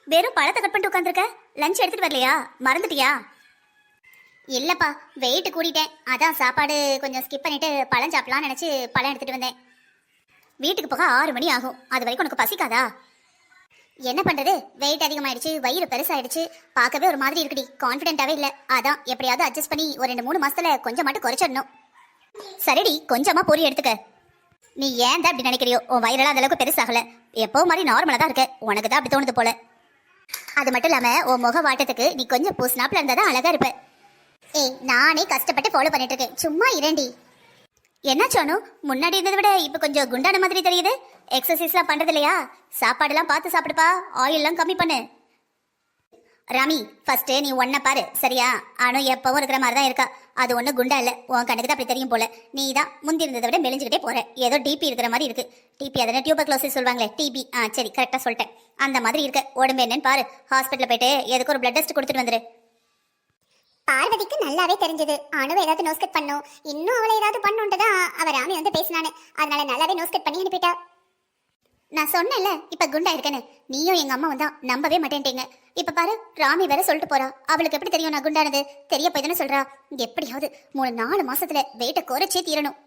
வெறும் பழத்தை கட் பண்ணிட்டு உட்காந்துருக்க. லஞ்ச் எடுத்துட்டு வரலையா? மறந்துட்டியா? இல்லப்பா, வெயிட் கூடிட்டேன். அதான் சாப்பாடு கொஞ்சம் ஸ்கிப் பண்ணிட்டு பழம் சாப்பிடலாம்னு நினைச்சு பழம் எடுத்துட்டு வந்தேன். வீட்டுக்கு போக 6 மணி ஆகும். அது வரைக்கும் உனக்கு பசிக்காதா? என்ன பண்றது, வெயிட் அதிகமாயிடுச்சு, வயிறு பெருசாயிடுச்சு, பார்க்கவே ஒரு மாதிரி இருக்குடி. கான்ஃபிடென்ட்டாவே இல்லை. அதான் எப்படியாவது அட்ஜஸ்ட் பண்ணி ஒரு 2-3 மாசத்துல கொஞ்சம் மட்டும் குறைச்சிடணும். சரிடி, கொஞ்சமா பொரி எடுத்துக்க. நீ ஏன் தான் அப்படி நினைக்கிறியோ, உன் வயிறெல்லாம் அந்த அளவுக்கு பெருசாகல. எப்போ மாதிரி நார்மலா தான் இருக்க. உனக்கு தான் அப்படி தோணுது போல. அது மட்டும் இல்லாம உன் முக வாட்டத்துக்கு நீ கொஞ்சம் பூசினாப்ல இருந்தாதான் அழகா இருப்ப. ஏய், நானே கஷ்டப்பட்டு ஃபாலோ பண்ணிட்டு இருக்கேன், சும்மா இரண்டி. என்ன சொன்னு, முன்னாடி இருந்ததை விட இப்ப கொஞ்சம் குண்டான மாதிரி தெரியுது. எக்ஸசைஸ்லாம் பண்றது இல்லையா? சாப்பாடுலாம் பார்த்து சாப்பிடுப்பா, ஆயில்லாம் கம்மி பண்ணு. ராமி, ஃபர்ஸ்ட் நீ ஒன்ன பாரு சரியா? ஆனும் எப்பவும் இருக்கிற மாதிரி தான் இருக்கா. அது ஒன்றும் குண்டா இல்லை, உன் கணக்கு தான் அப்படி தெரியும் போல. நீ தான் முந்தி இருந்ததை விட மெலிஞ்சுக்கிட்டே போற. ஏதோ டிபி இருக்கிற மாதிரி இருக்கு. டிபி அதனை டியூபர்குலோசிஸ் சொல்லுவாங்களே, டிபி. சரி, கரெக்டாக சொல்லிட்டேன். அந்த மாதிரி இருக்க. உடம்பு என்னன்னு பாரு. ஹாஸ்பிட்டலில் போயிட்டு எதுக்கு ஒரு பிளட் டெஸ்ட் கொடுத்துட்டு வந்துரு. பார்வதிக்கு நல்லாவே தெரிஞ்சது அணுவை ஏதாவது நோஸ்கட் பண்ணும், இன்னும் அவளை ஏதாவது பண்ணுன்ட்டுதான் அவ ராமி வந்து பேசினானு. அதனால நல்லாவே நோஸ்கட் பண்ணி அனுப்பிட்டா. நான் சொன்னேன்ல இப்ப குண்டா இருக்கேன்னு. நீயும் எங்க அம்மாவும் தான் நம்பவே மாட்டேன்ட்டீங்க. இப்ப பாரு, ராமி வேற சொல்லிட்டு போறா. அவளுக்கு எப்படி தெரியும் நான் குண்டானது? தெரிய போய் தானே சொல்றா. எப்படியாவது 3-4 மாசத்துல வெயிட்ட குறைச்சே தீரணும்.